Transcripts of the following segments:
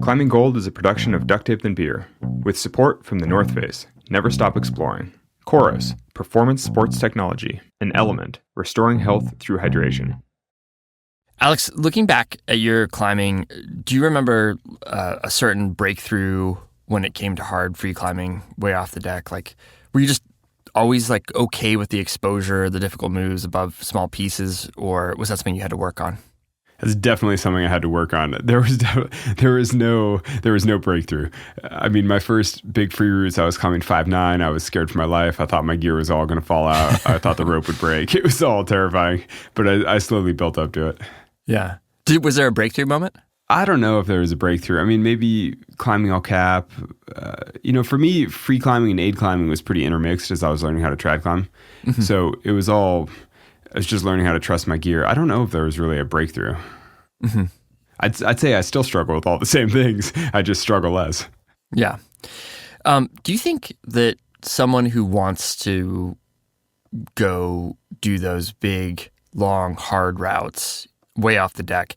Climbing Gold is a production of Duct Tape and Beer, with support from the North Face, Never Stop Exploring, Chorus, Performance Sports Technology, and Element, restoring health through hydration. Alex, looking back at your climbing, do you remember a certain breakthrough when it came to hard free climbing way off the deck? Like, were you just always like okay with the exposure, the difficult moves above small pieces, or was that something you had to work on? That's definitely something I had to work on. There was no breakthrough. I mean, my first big free routes, I was climbing 5'9". I was scared for my life. I thought my gear was all going to fall out. I thought the rope would break. It was all terrifying, but I slowly built up to it. Yeah. Was there a breakthrough moment? I don't know if there was a breakthrough. I mean, maybe climbing all cap. For me, free climbing and aid climbing was pretty intermixed as I was learning how to trad climb. Mm-hmm. So I was just learning how to trust my gear. I don't know if there was really a breakthrough. Mm-hmm. I'd say I still struggle with all the same things. I just struggle less. Yeah. Do you think that someone who wants to go do those big, long, hard routes way off the deck,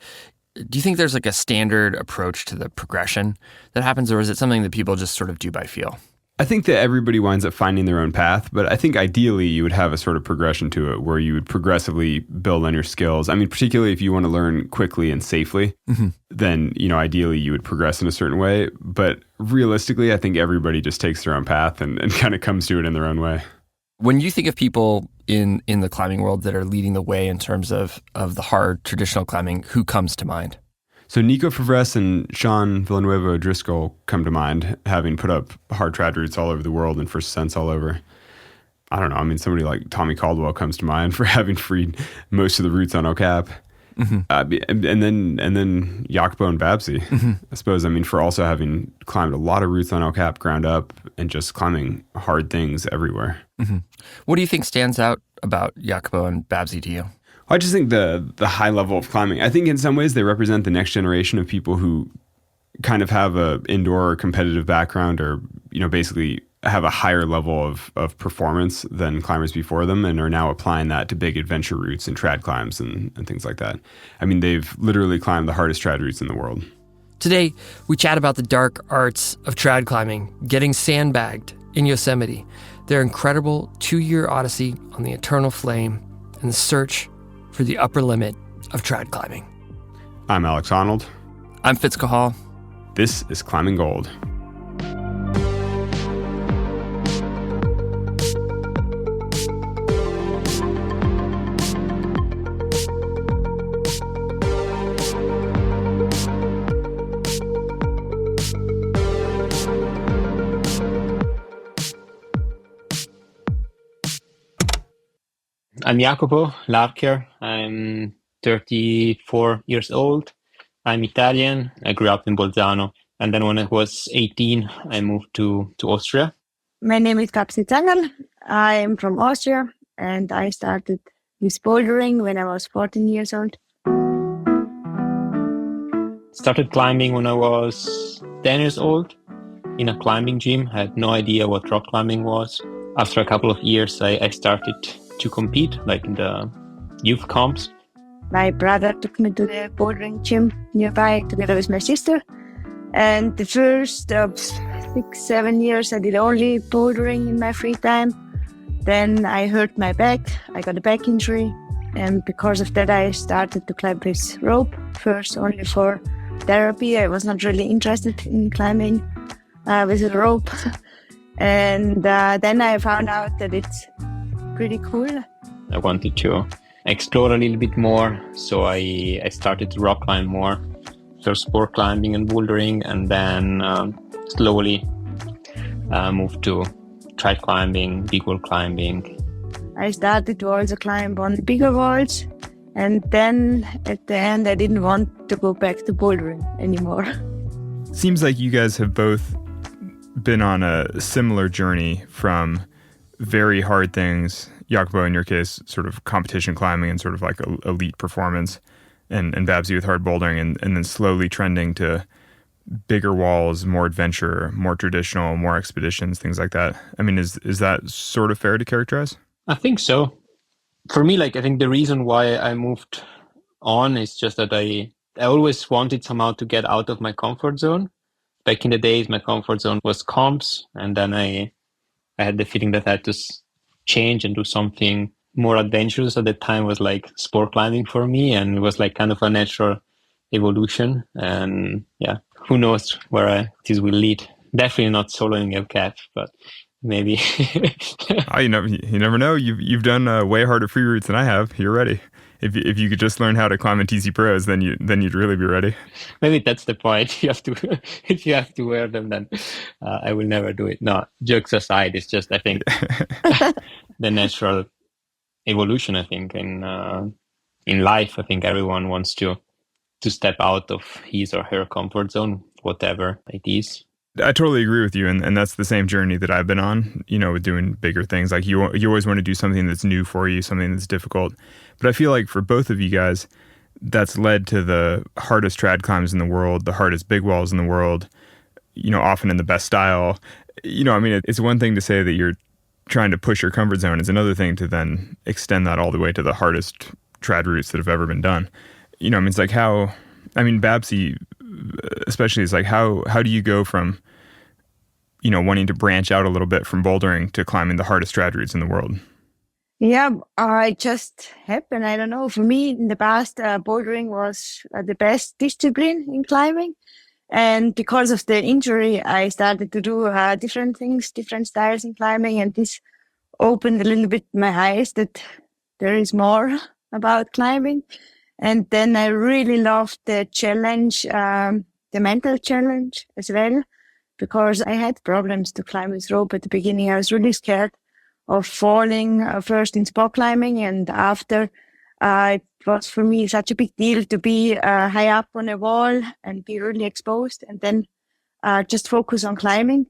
do you think there's like a standard approach to the progression that happens, or is it something that people just sort of do by feel? I think that everybody winds up finding their own path, but I think ideally you would have a sort of progression to it where you would progressively build on your skills. I mean, particularly if you want to learn quickly and safely, mm-hmm. then, ideally you would progress in a certain way. But realistically, I think everybody just takes their own path and kind of comes to it in their own way. When you think of people in the climbing world that are leading the way in terms of the hard traditional climbing, who comes to mind? So Nico Favres and Sean Villanueva O'Driscoll come to mind, having put up hard trad routes all over the world and first ascents all over. I don't know. I mean, somebody like Tommy Caldwell comes to mind for having freed most of the routes on El Cap. Mm-hmm. And then Jacopo and Babsi, mm-hmm. I suppose. I mean, for also having climbed a lot of routes on El Cap ground up and just climbing hard things everywhere. Mm-hmm. What do you think stands out about Jacopo and Babsi to you? I just think the high level of climbing. I think in some ways they represent the next generation of people who kind of have a indoor or competitive background, or basically have a higher level of performance than climbers before them, and are now applying that to big adventure routes and trad climbs and things like that. I mean, they've literally climbed the hardest trad routes in the world. Today, we chat about the dark arts of trad climbing, getting sandbagged in Yosemite, their incredible 2-year odyssey on the eternal flame, and the search for the upper limit of trad climbing. I'm Alex Honnold. I'm Fitz Cahal. This is Climbing Gold. I'm Jacopo, Larcher. I'm 34 years old. I'm Italian. I grew up in Bolzano. And then when I was 18, I moved to Austria. My name is Babsi Zangerl. I'm from Austria, and I started with bouldering when I was 14 years old. Started climbing when I was 10 years old in a climbing gym. I had no idea what rock climbing was. After a couple of years, I started to compete, like in the youth comps. My brother took me to the bouldering gym nearby together with my sister. And the first 6-7 years I did only bouldering in my free time. Then I hurt my back. I got a back injury. And because of that, I started to climb with rope. First only for therapy. I was not really interested in climbing with a rope. And then I found out that it's pretty cool. I wanted to explore a little bit more, so I started to rock climb more. First sport climbing and bouldering, and then slowly moved to trad climbing, big wall climbing. I started to also climb on bigger walls, and then at the end I didn't want to go back to bouldering anymore. Seems like you guys have both been on a similar journey from very hard things, Jacopo in your case, sort of competition climbing and sort of like elite performance, and Babsi with hard bouldering, and then slowly trending to bigger walls, more adventure, more traditional, more expeditions, things like that. I mean, is that sort of fair to characterize? I think so. For me, I think the reason why I moved on is just that I I always wanted somehow to get out of my comfort zone. Back in the days, my comfort zone was comps, and then I had the feeling that I had to change and do something more adventurous. At the time was like sport climbing for me, and it was like kind of a natural evolution. And yeah, who knows where this will lead. Definitely not soloing a cap, but maybe. You never know. You've done way harder free routes than I have. You're ready. If you could just learn how to climb in TC Pros, then you'd really be ready. Maybe that's the point. You have to, if you have to wear them, then I will never do it. No, jokes aside, it's just I think the natural evolution. I think in life, I think everyone wants to step out of his or her comfort zone, whatever it is. I totally agree with you, and that's the same journey that I've been on, with doing bigger things. Like you always want to do something that's new for you, something that's difficult. But I feel like for both of you guys, that's led to the hardest trad climbs in the world, the hardest big walls in the world, often in the best style. It's one thing to say that you're trying to push your comfort zone. It's another thing to then extend that all the way to the hardest trad routes that have ever been done. It's like Babsi, especially, is like how do you go from wanting to branch out a little bit from bouldering to climbing the hardest trad routes in the world? Yeah, it just happened. I don't know. For me, in the past, bouldering was the best discipline in climbing. And because of the injury, I started to do different things, different styles in climbing. And this opened a little bit my eyes that there is more about climbing. And then I really loved the challenge, the mental challenge as well, because I had problems to climb this rope at the beginning. I was really scared of falling first in spot climbing, and after it was for me such a big deal to be high up on a wall and be really exposed, and then just focus on climbing.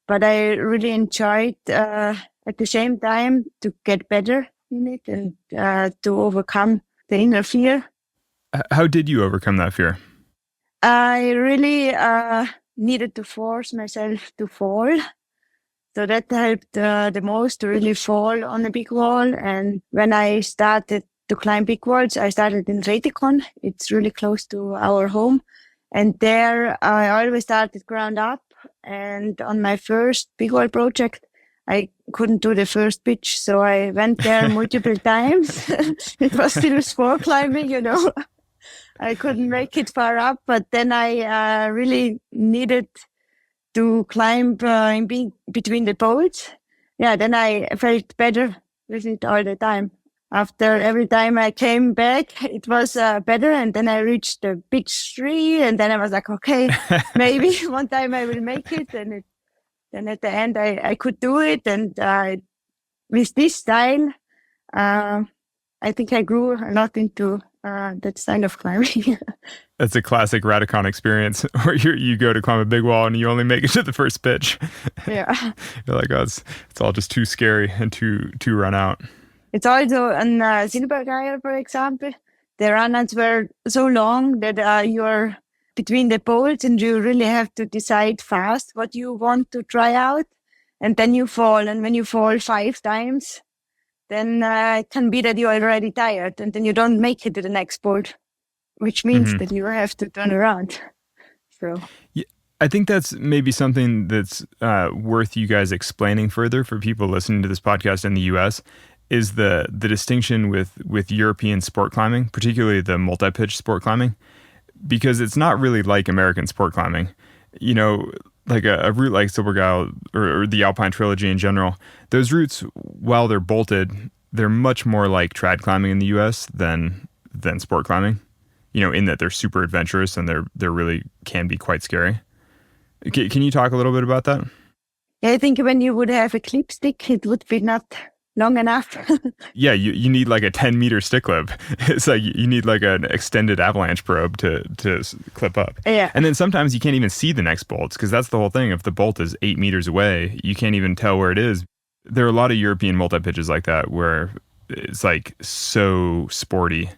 But I really enjoyed at the same time to get better in it and to overcome the inner fear. How did you overcome that fear? I really needed to force myself to fall. So that helped the most, to really fall on a big wall. And when I started to climb big walls, I started in Retikon. It's really close to our home. And there I always started ground up. And on my first big wall project, I couldn't do the first pitch. So I went there multiple times. It was still sport climbing, I couldn't make it far up, but then I really needed to climb between the poles. Yeah, then I felt better with it all the time. After every time I came back, it was better. And then I reached the pitch 3, and then I was like, okay, maybe one time I will make it. And then at the end, I could do it. And with this style, I think I grew a lot into that style of climbing. That's a classic Radicon experience where you go to climb a big wall and you only make it to the first pitch. Yeah. You're like, oh, it's all just too scary and too run out. It's also on Silbergeier, for example. The run-outs were so long that you're between the poles and you really have to decide fast what you want to try out. And then you fall. And when you fall 5 times, then it can be that you're already tired and then you don't make it to the next board, which means that you have to turn around. So yeah, I think that's maybe something that's worth you guys explaining further for people listening to this podcast in the US, is the distinction with European sport climbing, particularly the multi-pitch sport climbing, because it's not really like American sport climbing. Like a route like Silbergeier or the Alpine Trilogy in general, those routes, while they're bolted, they're much more like trad climbing in the US than sport climbing, in that they're super adventurous and they're really can be quite scary. Can you talk a little bit about that? Yeah, I think when you would have a clip stick, it would be not long enough. Yeah, you need like a 10-meter stick clip. It's like you need like an extended avalanche probe to clip up. Yeah. And then sometimes you can't even see the next bolts, because that's the whole thing. If the bolt is 8 meters away, you can't even tell where it is. There are a lot of European multi-pitches like that where it's like so sporty,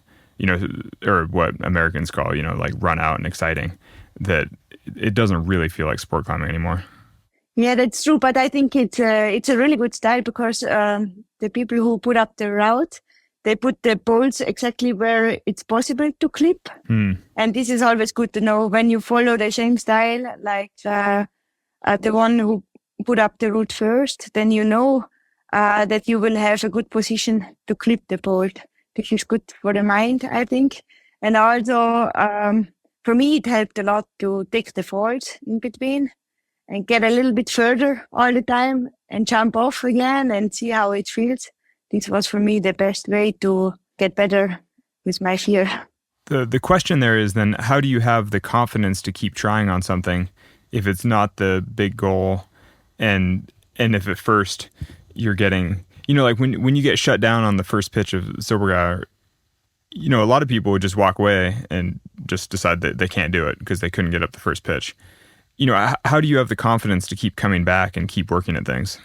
or what Americans call, like run out and exciting, that it doesn't really feel like sport climbing anymore. Yeah, that's true. But I think it's a really good style because the people who put up the route, they put the poles exactly where it's possible to clip. And this is always good to know when you follow the same style, like the one who put up the root first, then you know that you will have a good position to clip the pole. This is good for the mind, I think. And also, for me, it helped a lot to take the falls in between and get a little bit further all the time and jump off again and see how it feels. This was for me the best way to get better with my fear. The question there is then, how do you have the confidence to keep trying on something if it's not the big goal, and if at first you're getting, like when you get shut down on the first pitch of Sandbagged, a lot of people would just walk away and just decide that they can't do it because they couldn't get up the first pitch. How do you have the confidence to keep coming back and keep working at things?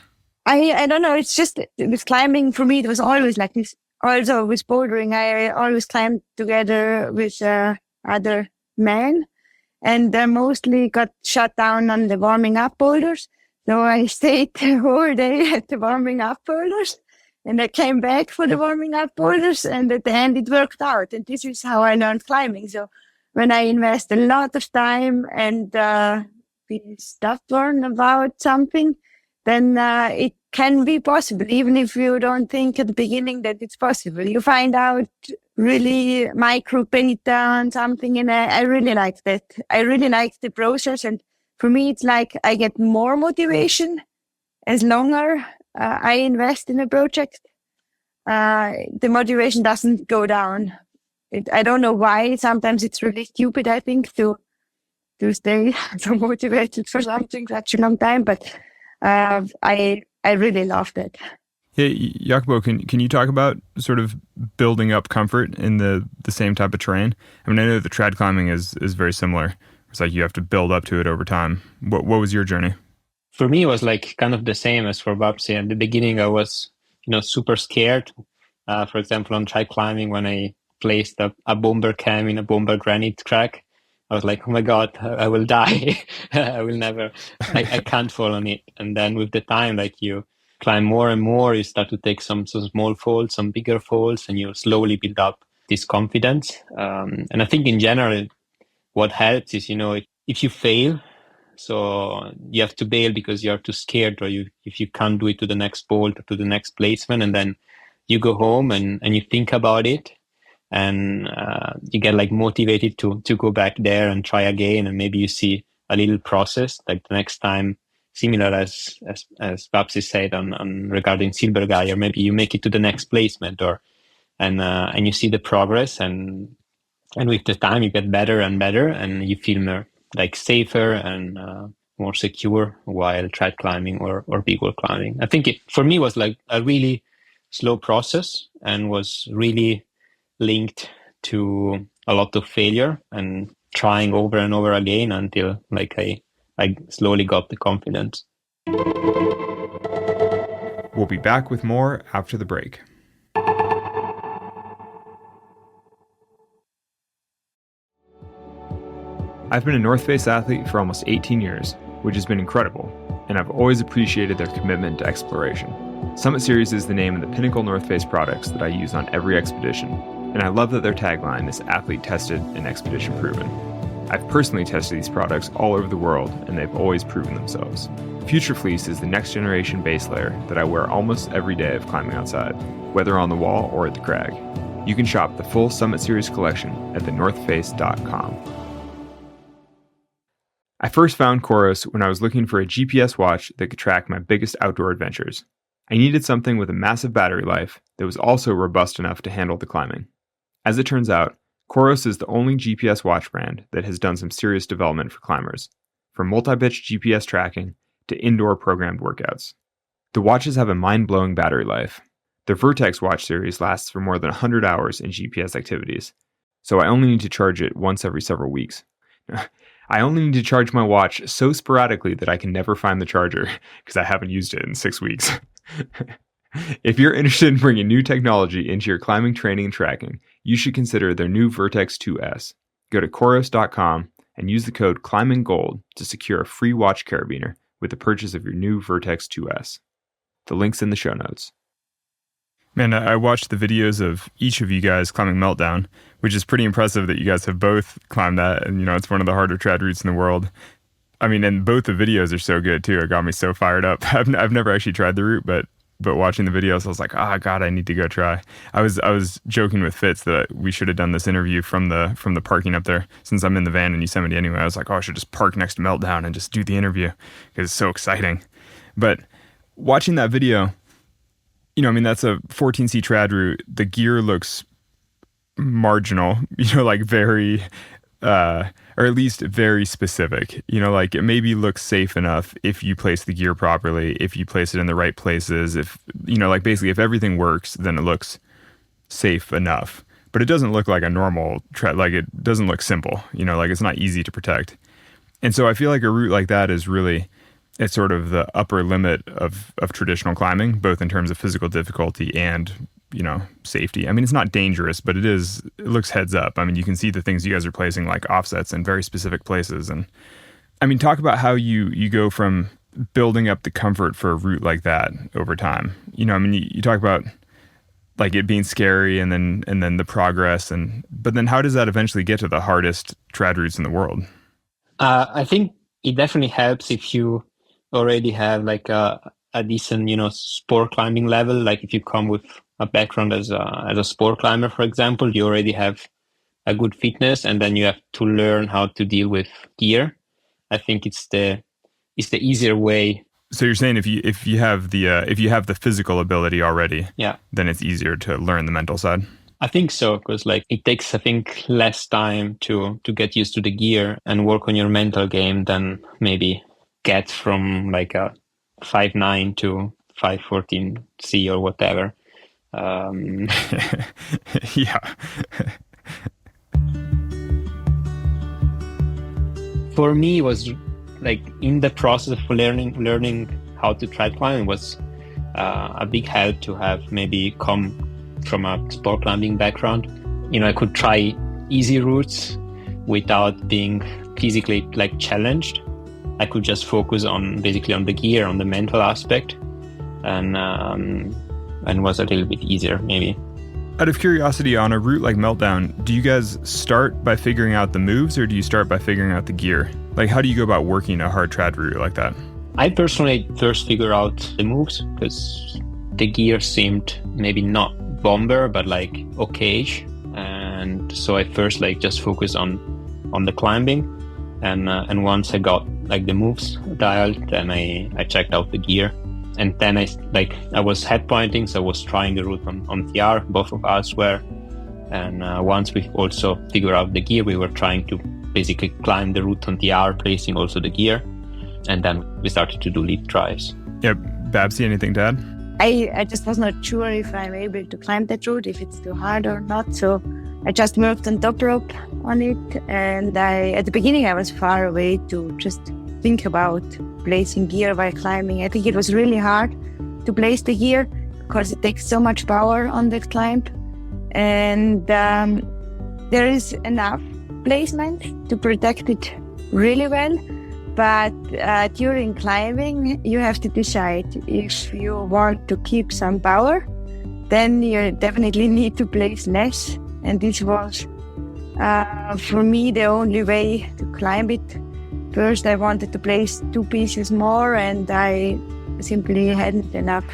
I don't know. It's just with climbing, for me, it was always like this. Also with bouldering, I always climbed together with other men, and they mostly got shut down on the warming up boulders. So I stayed the whole day at the warming up boulders, and I came back for the warming up boulders, and at the end it worked out. And this is how I learned climbing. So when I invest a lot of time and be stubborn about something, then it can be possible, even if you don't think at the beginning that it's possible. You find out really micro data on something, and I really like that. I really like the process, and for me, it's like I get more motivation as longer I invest in a project. The motivation doesn't go down. I don't know why. Sometimes it's really stupid, I think, to stay so motivated for something such a long time, but I really love that. Hey, Jacopo, can you talk about sort of building up comfort in the same type of terrain? I mean, I know the trad climbing is very similar. It's like you have to build up to it over time. What was your journey? For me, it was like kind of the same as for Babsi. At the beginning, I was, super scared. For example, on trad climbing, when I placed a bomber cam in a bomber granite crack, I was like, oh my God, I will die. I will never, I can't fall on it. And then with the time, like you climb more and more, you start to take some small falls, some bigger falls, and you slowly build up this confidence. And I think in general, what helps is, if you fail, so you have to bail because you're too scared, or if you can't do it to the next bolt or to the next placement, and then you go home and you think about it. And you get like motivated to go back there and try again, and maybe you see a little process like the next time, similar as Babsi said on regarding Silbergeier, or maybe you make it to the next placement, and you see the progress, and with the time you get better and better, and you feel more like safer and more secure while trad climbing or big wall climbing. I think it for me was like a really slow process and was really linked to a lot of failure and trying over and over again until like I slowly got the confidence. We'll be back with more after the break. I've been a North Face athlete for almost 18 years, which has been incredible, and I've always appreciated their commitment to exploration. Summit Series is the name of the pinnacle North Face products that I use on every expedition, and I love that their tagline is athlete tested and expedition proven. I've personally tested these products all over the world, and they've always proven themselves. Future Fleece is the next generation base layer that I wear almost every day of climbing outside, whether on the wall or at the crag. You can shop the full Summit Series collection at thenorthface.com. I first found Coros when I was looking for a GPS watch that could track my biggest outdoor adventures. I needed something with a massive battery life that was also robust enough to handle the climbing. As it turns out, Coros is the only GPS watch brand that has done some serious development for climbers, from multi-pitch GPS tracking to indoor programmed workouts. The watches have a mind-blowing battery life. The Vertex watch series lasts for more than 100 hours in GPS activities, so I only need to charge it once every several weeks. I only need to charge my watch so sporadically that I can never find the charger because I haven't used it in 6 weeks. If you're interested in bringing new technology into your climbing training and tracking, you should consider their new Vertex 2S. Go to Coros.com and use the code ClimbingGold to secure a free watch carabiner with the purchase of your new Vertex 2S. The link's in the show notes. Man, I watched the videos of each of you guys climbing Meltdown, which is pretty impressive that you guys have both climbed that. And, it's one of the harder trad routes in the world. I mean, and both the videos are so good too. It got me so fired up. I've never actually tried the route, but watching the videos, I was like, God, I need to go try. I was joking with Fitz that we should have done this interview from the parking up there, since I'm in the van in Yosemite anyway. I was like, I should just park next to Meltdown and just do the interview because it's so exciting. But watching that video, that's a 14C trad route. The gear looks marginal, like very, or at least very specific. Like it maybe looks safe enough if you place the gear properly, if you place it in the right places, if, like basically if everything works, then it looks safe enough. But it doesn't look like a normal trad, like it doesn't look simple, like it's not easy to protect. And so I feel like a route like that is really, it's sort of the upper limit of traditional climbing, both in terms of physical difficulty and, safety. I mean, it's not dangerous, but it looks heads up. I mean, you can see the things you guys are placing like offsets in very specific places. And I mean, talk about how you go from building up the comfort for a route like that over time. You talk about like it being scary and then the progress, but then how does that eventually get to the hardest trad routes in the world? I think it definitely helps if you already have like a decent, sport climbing level. Like if you come with a background as a sport climber, for example, you already have a good fitness, and then you have to learn how to deal with gear. I think it's the easier way. So you're saying if you have the physical ability already, yeah, then it's easier to learn the mental side. I think so, because like it takes, I think, less time to get used to the gear and work on your mental game than maybe get from like a 5.9 to 5.14C or whatever. Yeah. For me, it was like in the process of learning how to trad climb was a big help to have maybe come from a sport climbing background. I could try easy routes without being physically like challenged. I could just focus basically on the gear, on the mental aspect, and was a little bit easier maybe. Out of curiosity, on a route like Meltdown, do you guys start by figuring out the moves, or do you start by figuring out the gear? Like, how do you go about working a hard trad route like that? I personally first figure out the moves, because the gear seemed maybe not bomber, but like okay-ish. And so I first like just focus on the climbing, and once I got like the moves dialed, then I checked out the gear. And then I was head pointing, so I was trying the route on TR, both of us were. And once we also figured out the gear, we were trying to basically climb the route on TR, placing also the gear. And then we started to do lead tries. Yep. Babsi, anything to add? I just was not sure if I'm able to climb that route, if it's too hard or not. So I just worked on top rope on it. And at the beginning, I was far away to just think about placing gear while climbing. I think it was really hard to place the gear because it takes so much power on the climb. And there is enough placement to protect it really well. But during climbing, you have to decide if you want to keep some power, then you definitely need to place less. And this was, for me, the only way to climb it. First, I wanted to place 2 pieces more, and I simply hadn't enough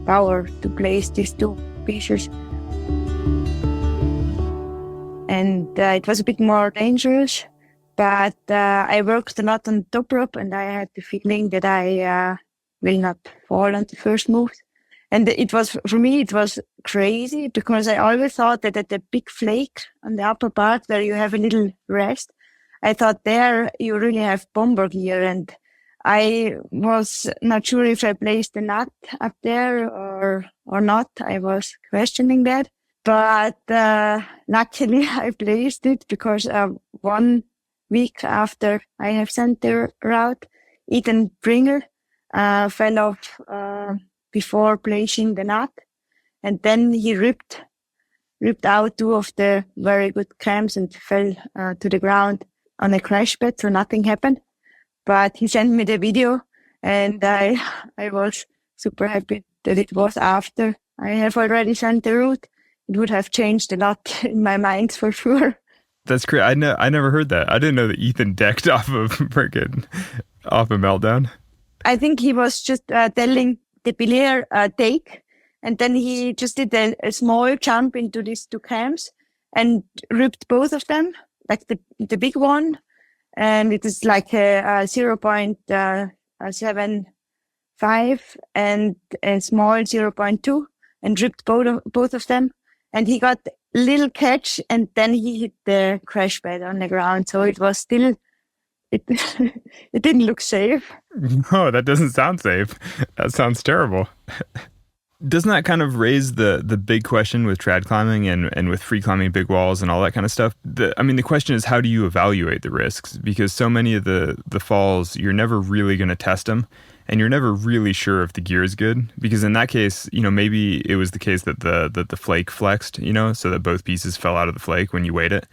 power to place these 2 pieces. And it was a bit more dangerous. But I worked a lot on top rope, and I had the feeling that I will not fall on the first move. And for me, it was crazy, because I always thought that at the big flake on the upper part where you have a little rest, I thought there you really have bomber gear. And I was not sure if I placed the nut up there or not. I was questioning that. But luckily I placed it, because 1 week after I have sent the route, Ethan Bringer fell off before placing the nut, and then he ripped out 2 of the very good clamps and fell to the ground on a crash pad, so nothing happened. But he sent me the video, and I was super happy that it was after I have already sent the route, it would have changed a lot in my mind for sure. That's great. I never heard that. I didn't know that Ethan decked off of Meltdown. I think he was just telling the player take, and then he just did a small jump into these two cams and ripped both of them, like the big one, and it is like a 0.75 and a small 0.2, and ripped both of them. And he got a little catch, and then he hit the crash pad on the ground. So it was still, it didn't look safe. No, that doesn't sound safe. That sounds terrible. Doesn't that kind of raise the big question with trad climbing and with free climbing big walls and all that kind of stuff? The question is, how do you evaluate the risks? Because so many of the falls, you're never really going to test them, and you're never really sure if the gear is good. Because in that case, maybe it was the case that the flake flexed, so that both pieces fell out of the flake when you weighed it,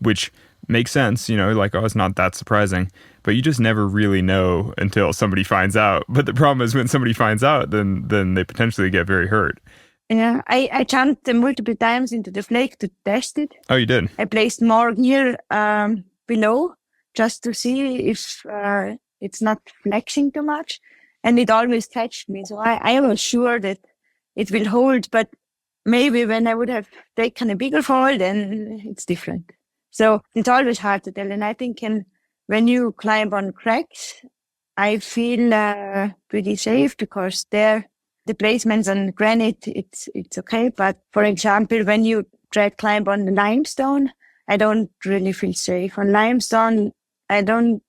which makes sense, it's not that surprising. But you just never really know until somebody finds out. But the problem is when somebody finds out, then they potentially get very hurt. Yeah, I jumped multiple times into the flake to test it. Oh, you did? I placed more gear below just to see if it's not flexing too much. And it always catched me. So I was sure that it will hold. But maybe when I would have taken a bigger fall, then it's different. So it's always hard to tell. And I think when you climb on cracks, I feel pretty safe because the placements on granite, it's okay. But for example, when you try to climb on the limestone, I don't really feel safe. On limestone, I don't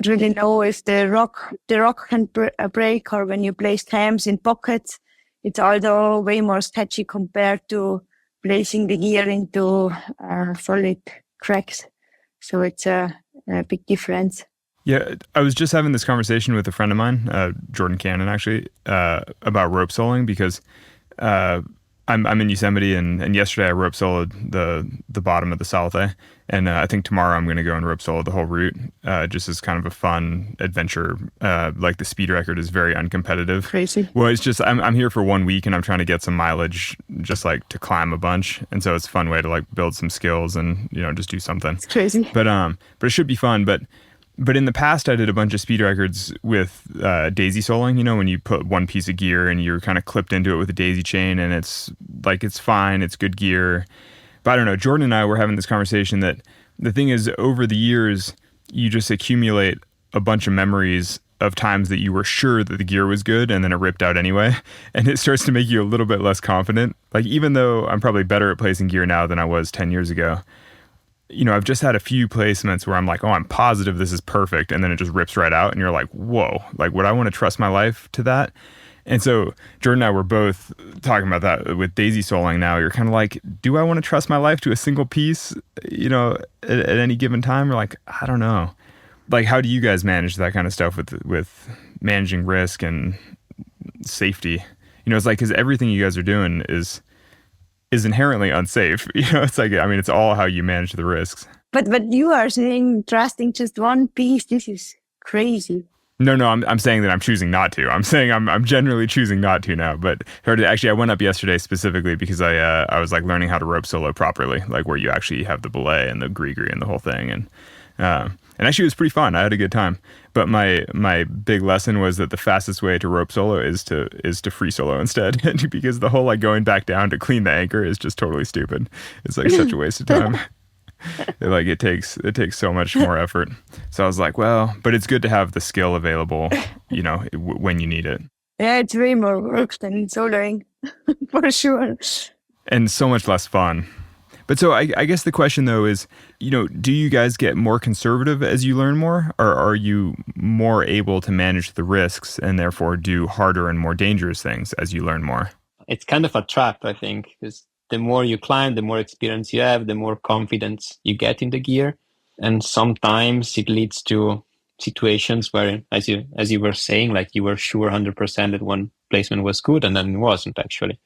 really know if the rock can break, or when you place cams in pockets, it's also way more sketchy compared to placing the gear into solid cracks. So it's a big difference. Yeah, I was just having this conversation with a friend of mine, Jordan Cannon, actually, about rope soling, because I'm in Yosemite, and yesterday I rope soloed the bottom of the Salate, and I think tomorrow I'm going to go and rope solo the whole route, just as kind of a fun adventure. Like the speed record is very uncompetitive. Crazy. Well, it's just I'm here for 1 week, and I'm trying to get some mileage, just like to climb a bunch, and so it's a fun way to like build some skills and just do something. It's crazy. But it should be fun. But in the past, I did a bunch of speed records with daisy soling, when you put one piece of gear and you're kind of clipped into it with a daisy chain, and it's fine, it's good gear. But I don't know, Jordan and I were having this conversation that the thing is, over the years, you just accumulate a bunch of memories of times that you were sure that the gear was good and then it ripped out anyway. And it starts to make you a little bit less confident. Like, even though I'm probably better at placing gear now than I was 10 years ago, I've just had a few placements where I'm like, oh, I'm positive this is perfect. And then it just rips right out. And you're like, whoa, like, would I want to trust my life to that? And so Jordan and I were both talking about that with daisy soling now. You're kind of like, do I want to trust my life to a single piece, at any given time? Or like, I don't know. Like, how do you guys manage that kind of stuff with managing risk and safety? It's like, because everything you guys are doing is inherently unsafe. It's like, it's all how you manage the risks. But you are saying trusting just one piece. This is crazy. No, I'm saying that I'm choosing not to. I'm saying I'm generally choosing not to now. But actually, I went up yesterday specifically because I was like learning how to rope solo properly, like where you actually have the belay and the gree and the whole thing, and actually it was pretty fun. I had a good time. But my big lesson was that the fastest way to rope solo is to free solo instead, because the whole like going back down to clean the anchor is just totally stupid. It's like such a waste of time. It takes so much more effort. So I was like, well, but it's good to have the skill available, when you need it. Yeah, it's way more work than soloing, for sure. And so much less fun. But so I guess the question though is, do you guys get more conservative as you learn more, or are you more able to manage the risks and therefore do harder and more dangerous things as you learn more? It's kind of a trap, I think, because the more you climb, the more experience you have, the more confidence you get in the gear. And sometimes it leads to situations where, as you were saying, like you were sure 100% that one placement was good and then it wasn't actually.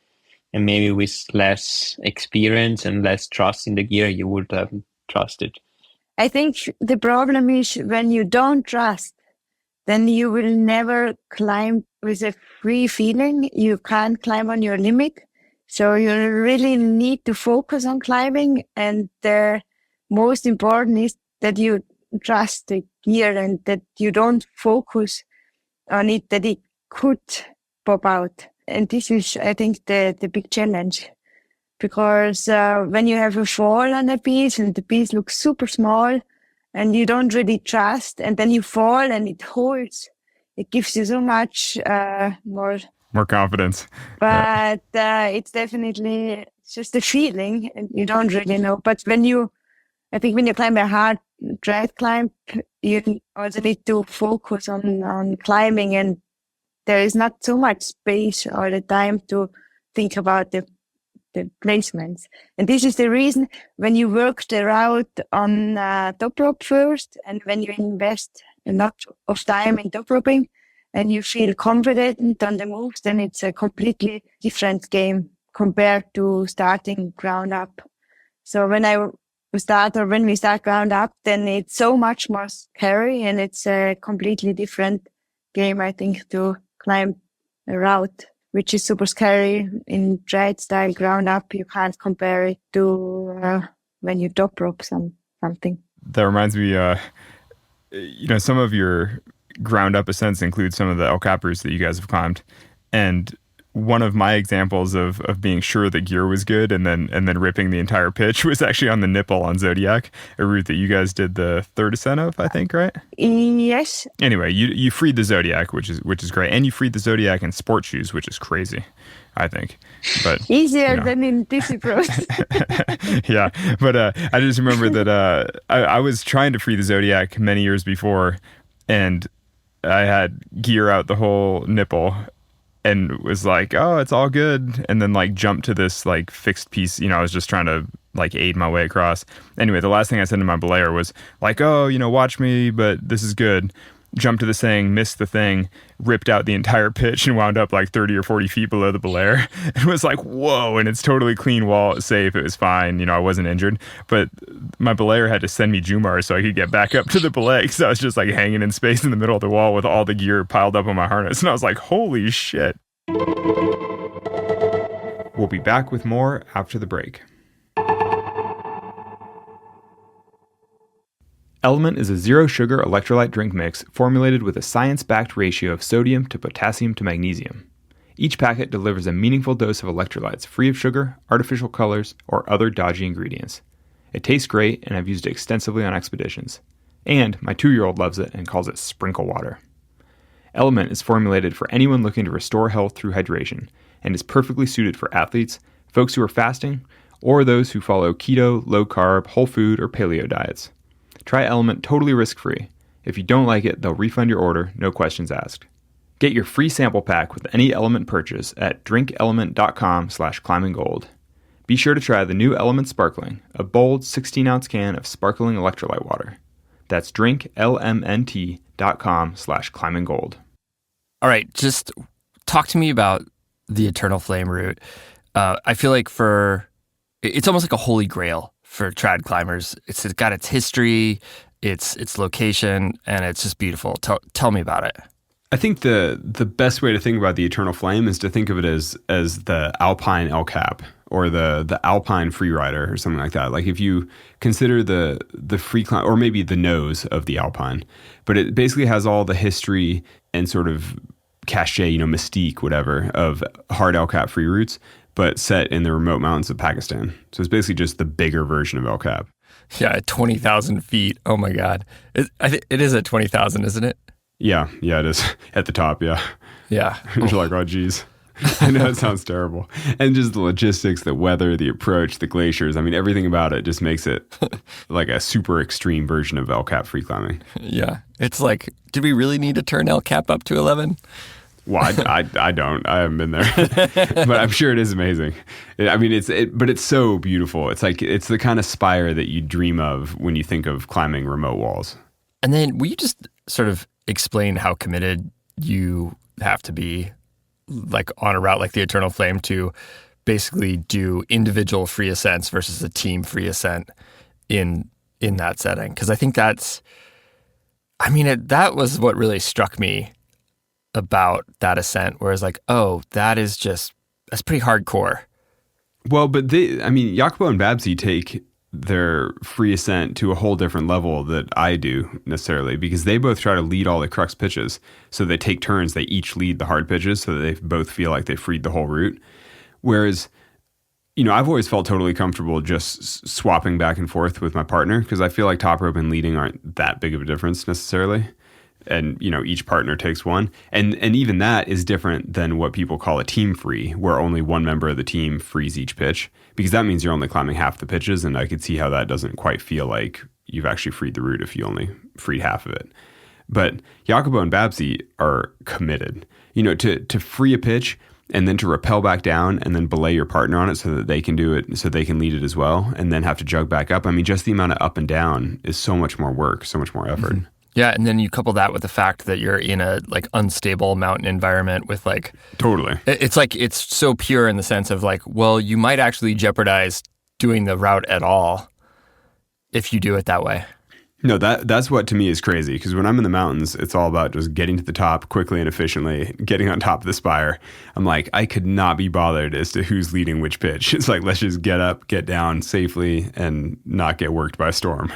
And maybe with less experience and less trust in the gear, you would have trusted. I think the problem is when you don't trust, then you will never climb with a free feeling. You can't climb on your limit. So you really need to focus on climbing. And the most important is that you trust the gear and that you don't focus on it, that it could pop out. And this is, I think, the big challenge. Because when you have a fall on a piece and the piece looks super small and you don't really trust, and then you fall and it holds, it gives you so much more confidence. But it's definitely just a feeling and you don't really know. But I think when you climb a hard trad climb, you also need to focus on climbing, and there is not so much space all the time to think about the placements. And this is the reason when you work the route on top rope first, and when you invest a lot of time in top roping and you feel confident on the moves, then it's a completely different game compared to starting ground up. So when we start ground up, then it's so much more scary, and it's a completely different game, I think, to climb a route, which is super scary in trad style ground up. You can't compare it to when you top rope something. That reminds me, some of your ground up ascents include some of the El Cap routes that you guys have climbed. And one of my examples of being sure the gear was good and then ripping the entire pitch was actually on the nipple on Zodiac, a route that you guys did the third ascent of, I think, right? Yes. Anyway, you freed the Zodiac, which is great, and you freed the Zodiac in sport shoes, which is crazy, I think. But easier than in DC Pros. Yeah, but I just remember that I was trying to free the Zodiac many years before, and I had gear out the whole nipple and was like, oh, it's all good. And then like jumped to this like fixed piece. I was just trying to like aid my way across. Anyway, the last thing I said to my belayer was like, oh, watch me, but this is good. Jumped to the thing, missed the thing, ripped out the entire pitch and wound up like 30 or 40 feet below the belayer. It was like, whoa, and it's totally clean wall, it's safe, it was fine, I wasn't injured. But my belayer had to send me Jumar so I could get back up to the belay, because I was just like hanging in space in the middle of the wall with all the gear piled up on my harness. And I was like, holy shit. We'll be back with more after the break. Element is a zero-sugar electrolyte drink mix formulated with a science-backed ratio of sodium to potassium to magnesium. Each packet delivers a meaningful dose of electrolytes free of sugar, artificial colors, or other dodgy ingredients. It tastes great, and I've used it extensively on expeditions. And my 2-year-old loves it and calls it sprinkle water. Element is formulated for anyone looking to restore health through hydration, and is perfectly suited for athletes, folks who are fasting, or those who follow keto, low-carb, whole food, or paleo diets. Try Element totally risk-free. If you don't like it, they'll refund your order, no questions asked. Get your free sample pack with any Element purchase at drinkelement.com/climbinggold. Be sure to try the new Element Sparkling, a bold 16-ounce can of sparkling electrolyte water. That's drinklmnt.com/climbinggold. All right, just talk to me about the Eternal Flame route. I feel like it's almost like a holy grail for trad climbers. It's got its history, its location, and it's just beautiful. Tell me about it. I think the best way to think about the Eternal Flame is to think of it as the Alpine El Cap, or the Alpine Freerider, or something like that. Like if you consider the free climb, or maybe the nose of the Alpine, but it basically has all the history and sort of cachet, mystique, whatever, of hard El Cap free routes, but set in the remote mountains of Pakistan. So it's basically just the bigger version of El Cap. Yeah, at 20,000 feet. Oh my God. It is at 20,000, isn't it? Yeah, it is. At the top, yeah. Yeah. You're like, oh, geez. I know it sounds terrible. And just the logistics, the weather, the approach, the glaciers. I mean, everything about it just makes it like a super extreme version of El Cap free climbing. Yeah. It's like, did we really need to turn El Cap up to 11? Well, I don't. I haven't been there, but I'm sure it is amazing. But it's so beautiful. It's like it's the kind of spire that you dream of when you think of climbing remote walls. And then will you just sort of explain how committed you have to be, like on a route like the Eternal Flame, to basically do individual free ascents versus a team free ascent in that setting? Because I think that's I mean, that was what really struck me about that ascent, where it's like, oh, that's pretty hardcore. Well, but Jacopo and Babsi take their free ascent to a whole different level that I do necessarily, because they both try to lead all the crux pitches. So they take turns, they each lead the hard pitches so that they both feel like they freed the whole route. Whereas, I've always felt totally comfortable just swapping back and forth with my partner, because I feel like top rope and leading aren't that big of a difference necessarily. And, each partner takes one. And even that is different than what people call a team free, where only one member of the team frees each pitch, because that means you're only climbing half the pitches. And I could see how that doesn't quite feel like you've actually freed the route if you only freed half of it. But Jacopo and Babsi are committed, to free a pitch and then to rappel back down and then belay your partner on it so that they can do it, so they can lead it as well, and then have to jug back up. I mean, just the amount of up and down is so much more work, so much more effort. Mm-hmm. Yeah, and then you couple that with the fact that you're in a unstable mountain environment with totally. It's so pure in the sense of well, you might actually jeopardize doing the route at all if you do it that way. No, that's what to me is crazy, because when I'm in the mountains, it's all about just getting to the top quickly and efficiently, getting on top of the spire. I'm like, I could not be bothered as to who's leading which pitch. It's like, let's just get up, get down safely, and not get worked by a storm.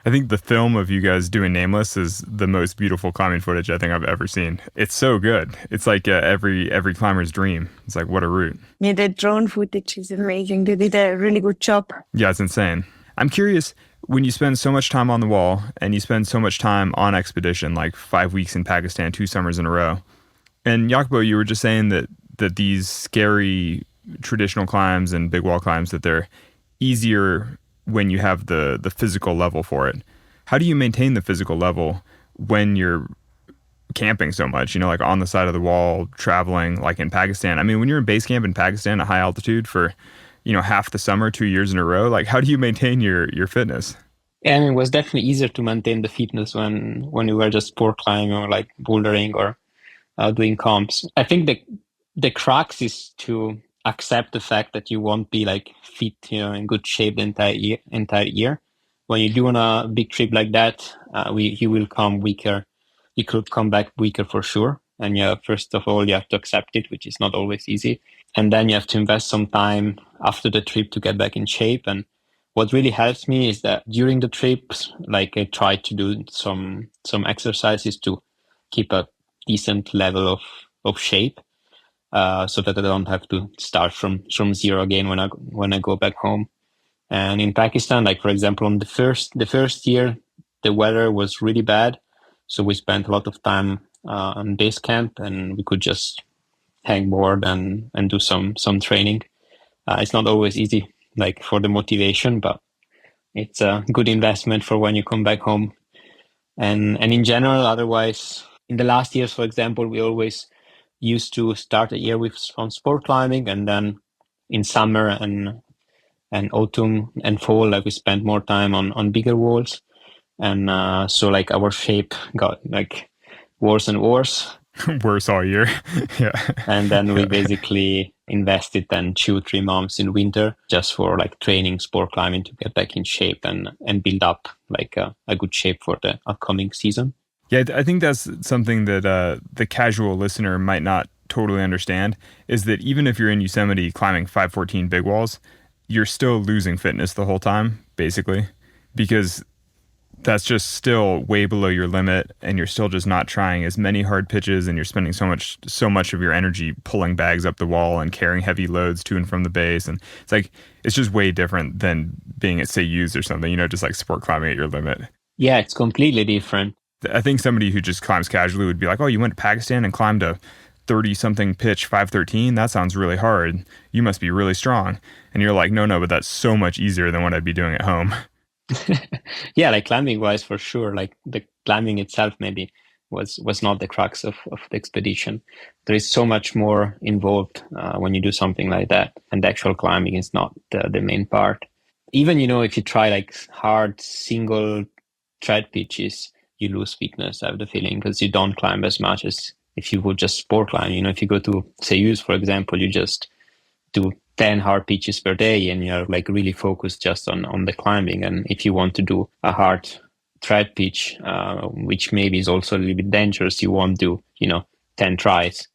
I think the film of you guys doing Nameless is the most beautiful climbing footage I think I've ever seen. It's so good. It's like every climber's dream. It's like, what a route. Yeah, the drone footage is amazing. They did a really good job. Yeah, it's insane. I'm curious, when you spend so much time on the wall and you spend so much time on expedition, like 5 weeks in Pakistan, 2 summers in a row, and Jacopo, you were just saying that these scary traditional climbs and big wall climbs, that they're easier when you have the physical level for it. How do you maintain the physical level when you're camping so much, on the side of the wall, traveling, like in Pakistan? I mean, when you're in base camp in Pakistan at high altitude for, half the summer, 2 years in a row, how do you maintain your fitness? And it was definitely easier to maintain the fitness when you were just sport climbing or bouldering or doing comps. I think the crux is to accept the fact that you won't be fit, in good shape the entire year. When you do on a big trip like that, you will come weaker. You could come back weaker for sure. And first of all, you have to accept it, which is not always easy. And then you have to invest some time after the trip to get back in shape. And what really helps me is that during the trips, I try to do some exercises to keep a decent level of shape. So that I don't have to start from zero again when I go back home. And in Pakistan, for example, on the first year, the weather was really bad, so we spent a lot of time on base camp, and we could just hang board and do some training. It's not always easy, for the motivation, but it's a good investment for when you come back home. And in general, otherwise, in the last years, for example, we always used to start a year with some sport climbing, and then in summer and autumn and fall, we spent more time on bigger walls, and so our shape got worse and worse. Worse all year. Yeah. And then we basically invested then 2-3 months in winter just for training sport climbing to get back in shape and build up a good shape for the upcoming season. Yeah, I think that's something that the casual listener might not totally understand, is that even if you're in Yosemite climbing 514 big walls, you're still losing fitness the whole time, basically, because that's just still way below your limit, and you're still just not trying as many hard pitches, and you're spending so much of your energy pulling bags up the wall and carrying heavy loads to and from the base. And it's just way different than being at Sayus or something, just sport climbing at your limit. Yeah, it's completely different. I think somebody who just climbs casually would be like, oh, you went to Pakistan and climbed a 30-something pitch 513? That sounds really hard. You must be really strong. And you're like, no, but that's so much easier than what I'd be doing at home. Yeah, climbing-wise, for sure. The climbing itself maybe was not the crux of the expedition. There is so much more involved when you do something like that. And the actual climbing is not the main part. Even, if you try hard single tread pitches, you lose fitness, I have the feeling, because you don't climb as much as if you would just sport climb. If you go to Sayus, for example, you just do 10 hard pitches per day and you're really focused just on the climbing. And if you want to do a hard trad pitch, which maybe is also a little bit dangerous. You won't do 10 tries.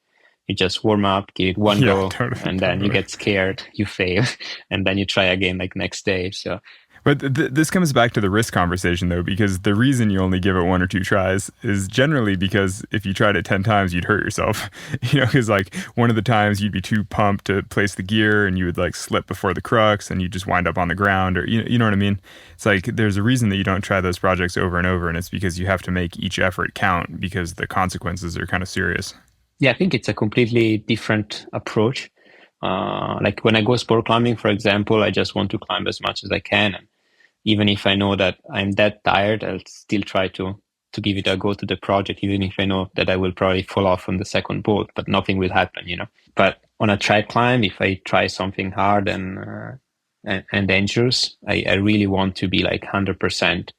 You just warm up, give it one go, totally, and then you get scared, you fail, and then you try again like next day. So, but this comes back to the risk conversation, though, because the reason you only give it 1 or 2 tries is generally because if you tried it 10 times, you'd hurt yourself. Because like one of the times you'd be too pumped to place the gear and you would like slip before the crux and you just wind up on the ground, or you know what I mean? It's like there's a reason that you don't try those projects over and over, and it's because you have to make each effort count because the consequences are kind of serious. Yeah, I think it's a completely different approach. Like when I go sport climbing, for example, I just want to climb as much as I can. And even if I know that I'm that tired, I'll still try to give it a go to the project, even if I know that I will probably fall off on the second bolt, but nothing will happen, But on a trad climb, if I try something hard and dangerous, I really want to be like 100%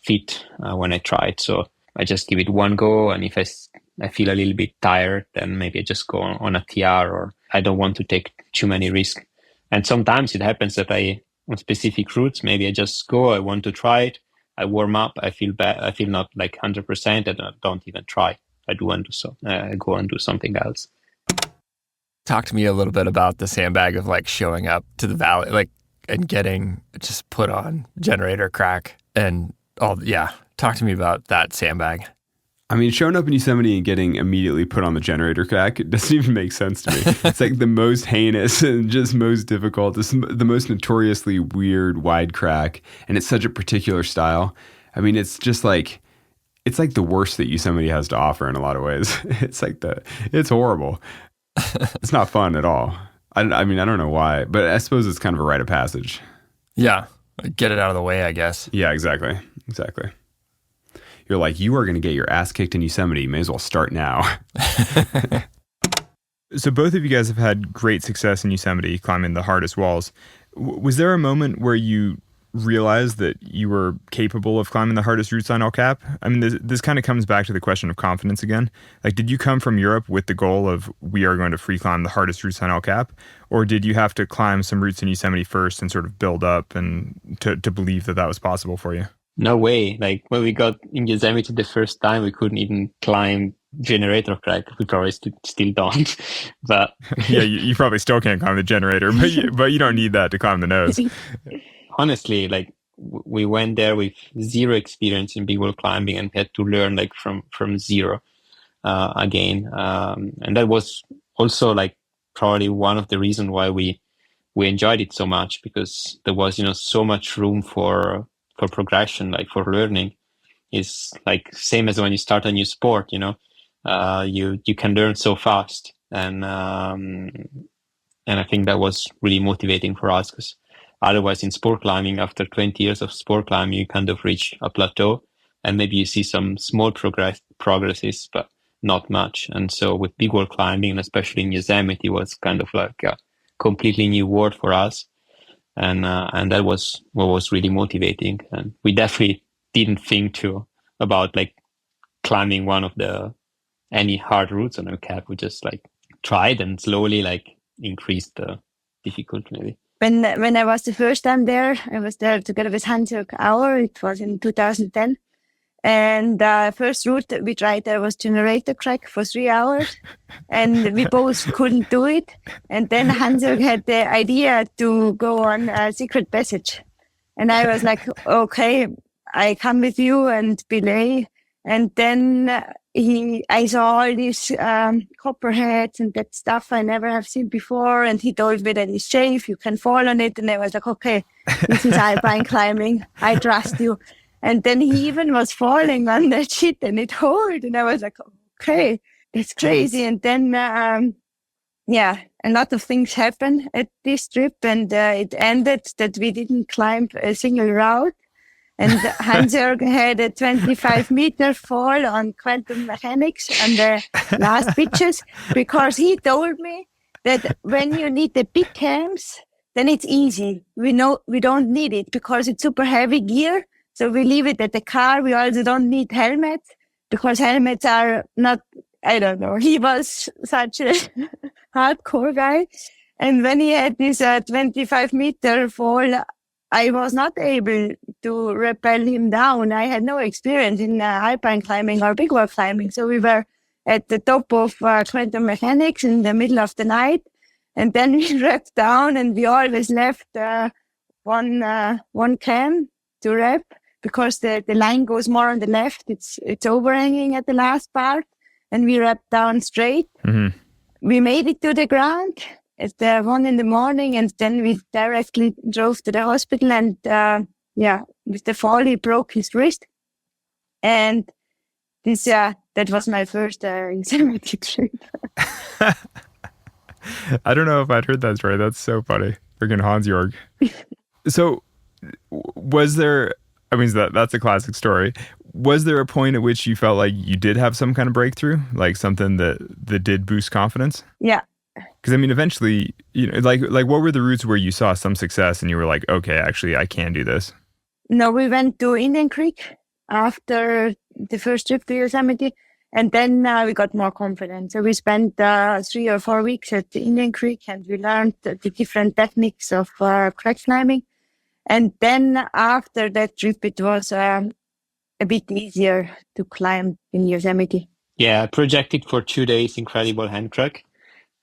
fit when I try it. So I just give it one go, and if I feel a little bit tired, then maybe I just go on a TR, or I don't want to take too many risks. And sometimes it happens that on specific routes, maybe I just go, I want to try it, I warm up, I feel bad, I feel not like 100%, and I don't even try. I go and do something else. Talk to me a little bit about the sandbag of like showing up to the valley, like, and getting just put on generator crack and all. Yeah. Talk to me about that sandbag. I mean, showing up in Yosemite and getting immediately put on the generator crack, it doesn't even make sense to me. It's like the most heinous and just most difficult. It's the most notoriously weird wide crack, and it's such a particular style. I mean, it's just like, it's like the worst that Yosemite has to offer in a lot of ways. It's horrible. It's not fun at all. I mean, I don't know why, but I suppose it's kind of a rite of passage. Yeah. Get it out of the way, I guess. Yeah, exactly. You're like, you are going to get your ass kicked in Yosemite. You may as well start now. So both of you guys have had great success in Yosemite climbing the hardest walls. Was there a moment where you realized that you were capable of climbing the hardest routes on El Cap? I mean, this kind of comes back to the question of confidence again. Like, did you come from Europe with the goal of we are going to free climb the hardest routes on El Cap? Or did you have to climb some routes in Yosemite first and sort of build up and to believe that was possible for you? No way. Like when we got in Yosemite the first time, we couldn't even climb generator crack. We probably still don't. But yeah, you probably still can't climb the generator, but you don't need that to climb the nose. Honestly, like we went there with zero experience in big wall climbing and had to learn like from zero again. And that was also like probably one of the reasons why we enjoyed it so much, because there was so much room for progression, like for learning. Is like same as when you start a new sport, you can learn so fast, and I think that was really motivating for us, because otherwise in sport climbing, after 20 years of sport climbing, you kind of reach a plateau, and maybe you see some small progresses, but not much. And so with big wall climbing, and especially in Yosemite, was kind of like a completely new world for us. And that was what was really motivating. And we definitely didn't think about like climbing one of any hard routes on our cap. We just like tried and slowly like increased the difficulty maybe. When I was the first time there, I was there together with Hans-Jörg Auer. It was in 2010. And the first route that we tried there was generator crack for 3 hours. And we both couldn't do it. And then Hans-Jörg had the idea to go on a secret passage. And I was like, okay, I come with you and belay. And then I saw all these copperheads and that stuff I never have seen before. And he told me that it's safe, you can fall on it. And I was like, okay, this is alpine climbing. I trust you. And then he even was falling on that shit and it hurt. And I was like, okay, that's crazy. And then, a lot of things happened at this trip, and it ended that we didn't climb a single route. And Hans-Jörg had a 25-meter fall on quantum mechanics on the last pitches, because he told me that when you need the big cams, then it's easy. We know we don't need it because it's super heavy gear. So we leave it at the car. We also don't need helmets, because helmets are not, I don't know. He was such a hardcore guy. And when he had this 25-meter fall, I was not able to rappel him down. I had no experience in alpine climbing or big wall climbing. So we were at the top of quantum mechanics in the middle of the night. And then we rapped down, and we always left one cam to rap because the line goes more on the left. It's overhanging at the last part, and we rapped down straight. Mm-hmm. We made it to the ground at 1 a.m, and then we directly drove to the hospital. And with the fall, he broke his wrist. And this, that was my first Yosemite trip. I don't know if I'd heard that story. That's so funny. Freaking Hans Jorg. So, was there? I mean, that's a classic story. Was there a point at which you felt like you did have some kind of breakthrough, like something that did boost confidence? Yeah. Because I mean, eventually, like what were the routes where you saw some success and you were like, okay, actually, I can do this? No, we went to Indian Creek after the first trip to Yosemite, and then we got more confident. So we spent 3 or 4 weeks at the Indian Creek, and we learned the different techniques of crack climbing. And then after that trip, it was a bit easier to climb in Yosemite. Yeah, I projected for 2 days incredible hand crack.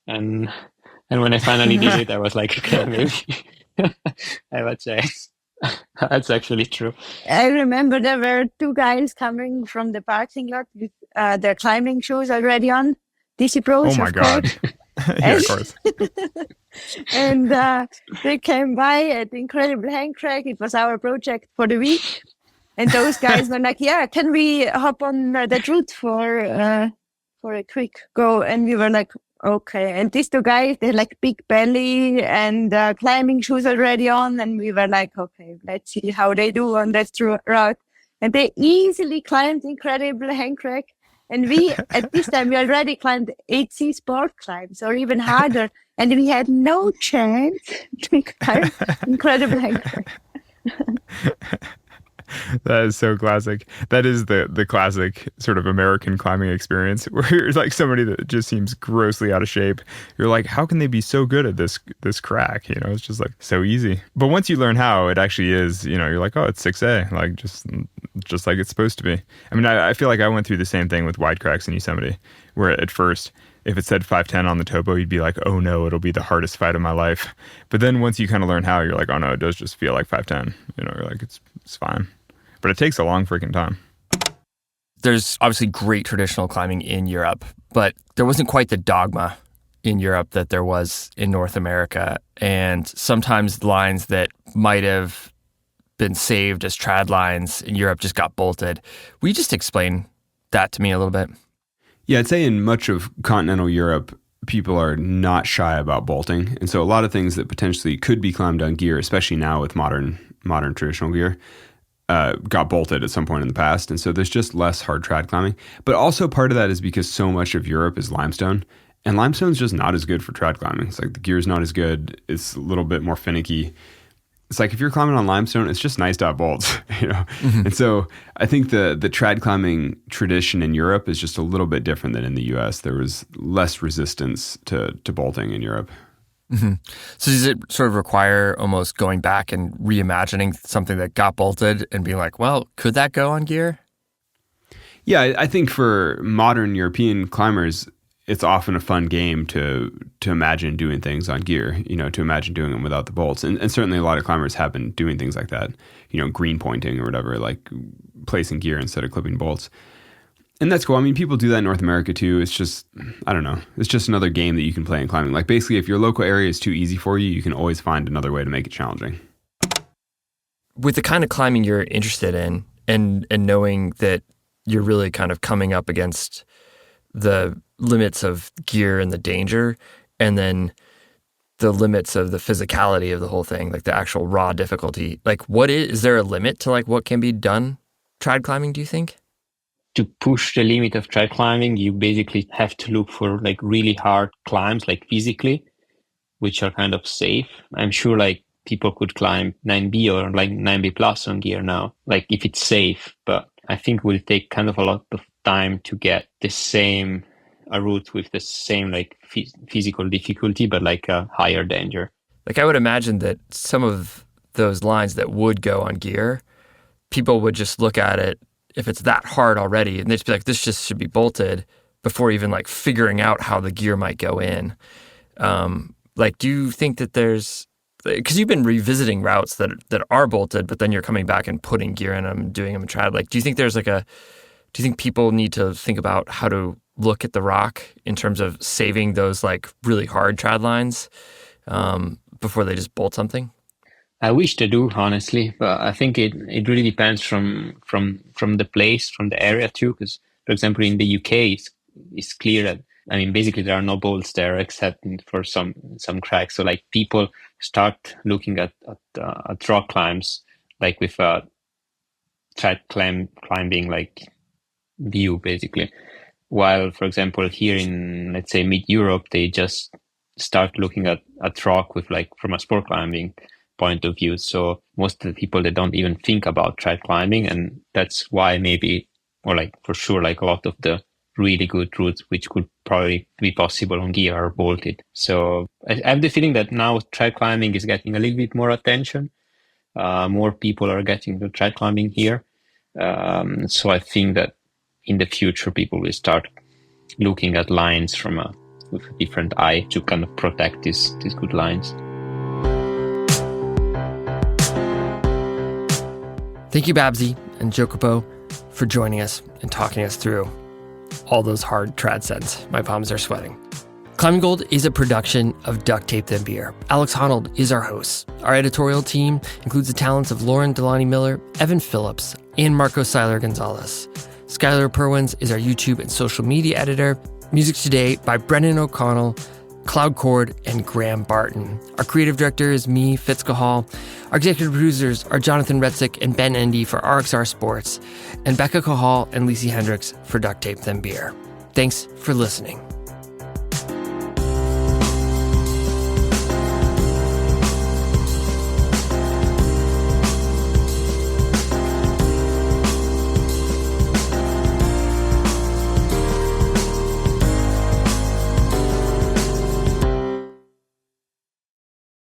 And when I finally did it, I was like, okay, maybe I would say that's actually true. I remember there were 2 guys coming from the parking lot with their climbing shoes already on. DC Pros, oh my God. Yeah, of course. And they came by at Incredible Hand Crack. It was our project for the week. And those guys were like, yeah, can we hop on that route for a quick go? And we were like, okay. And these 2 guys, they had like big belly and climbing shoes already on. And we were like, okay, let's see how they do on that route. And they easily climbed Incredible Hand Crack. And we, at this time, we already climbed 8C sport climbs or even harder. And we had no chance to climb Incredible Hand Crack. That is so classic. That is the classic sort of American climbing experience where you're like somebody that just seems grossly out of shape. You're like, how can they be so good at this crack? It's just like so easy. But once you learn how it actually is, you're like, oh, it's 6A, like just like it's supposed to be. I mean, I feel like I went through the same thing with wide cracks in Yosemite, where at first, if it said 510 on the topo, you'd be like, oh no, it'll be the hardest fight of my life. But then once you kind of learn how, you're like, oh no, it does just feel like 510. You're like, it's fine. But it takes a long freaking time. There's obviously great traditional climbing in Europe, but there wasn't quite the dogma in Europe that there was in North America. And sometimes lines that might have been saved as trad lines in Europe just got bolted. Will you just explain that to me a little bit? Yeah, I'd say in much of continental Europe, people are not shy about bolting. And so a lot of things that potentially could be climbed on gear, especially now with modern traditional gear, got bolted at some point in the past. And so there's just less hard trad climbing. But also part of that is because so much of Europe is limestone. And limestone's just not as good for trad climbing. It's like the gear's not as good. It's a little bit more finicky. It's like if you're climbing on limestone, it's just nice to have bolts, Mm-hmm. And so I think the trad climbing tradition in Europe is just a little bit different than in the US. There was less resistance to bolting in Europe. Mm-hmm. So does it sort of require almost going back and reimagining something that got bolted and being like, well, could that go on gear? Yeah, I think for modern European climbers, it's often a fun game to imagine doing things on gear, to imagine doing them without the bolts. And certainly a lot of climbers have been doing things like that, green pointing or whatever, like placing gear instead of clipping bolts. And that's cool. I mean, people do that in North America too. It's just, I don't know. It's just another game that you can play in climbing. Like basically, if your local area is too easy for you, you can always find another way to make it challenging. With the kind of climbing you're interested in and knowing that you're really kind of coming up against the limits of gear and the danger, and then the limits of the physicality of the whole thing, like the actual raw difficulty, like is there a limit to like what can be done trad climbing, do you think? To push the limit of trad climbing, you basically have to look for like really hard climbs, like physically, which are kind of safe. I'm sure like people could climb 9B or like 9B plus on gear now, like if it's safe, but I think it will take kind of a lot of time to get the same a route with the same like physical difficulty, but like a higher danger. Like I would imagine that some of those lines that would go on gear people would just look at it if it's that hard already, and they'd just be like, this just should be bolted before even like figuring out how the gear might go in. Like, do you think that there's, because you've been revisiting routes that are bolted, but then you're coming back and putting gear in them, doing them in trad. Like, do you think there's like do you think people need to think about how to look at the rock in terms of saving those like really hard trad lines before they just bolt something? I wish they do, honestly, but I think it really depends from the place, from the area too. Because, for example, in the UK, it's clear that, I mean, basically there are no bolts there except for some cracks. So like people start looking at rock climbs like with a trad climbing like view basically. While, for example, here in, let's say, mid-Europe, they just start looking at rock with like from a sport climbing point of view. So most of the people, they don't even think about trad climbing, and that's why maybe, or like for sure, like a lot of the really good routes which could probably be possible on gear are bolted. So I have the feeling that now trad climbing is getting a little bit more attention. More people are getting to trad climbing here. So I think that in the future people will start looking at lines with a different eye to kind of protect these good lines. Thank you, Babsi and Jacopo, for joining us and talking us through all those hard trad sends. My palms are sweating. Climbing Gold is a production of Duct Tape Then Beer. Alex Honnold is our host. Our editorial team includes the talents of Lauren Delani Miller, Evan Phillips, and Marco Seiler Gonzalez. Skylar Perwins is our YouTube and social media editor. Music today by Brendan O'Connell, Cloud Cord, and Graham Barton. Our creative director is me, Fitz Cahal. Our executive producers are Jonathan Retzik and Ben Endy for RXR Sports, and Becca Cahal and Lisi Hendricks for Duct Tape Then Beer. Thanks for listening.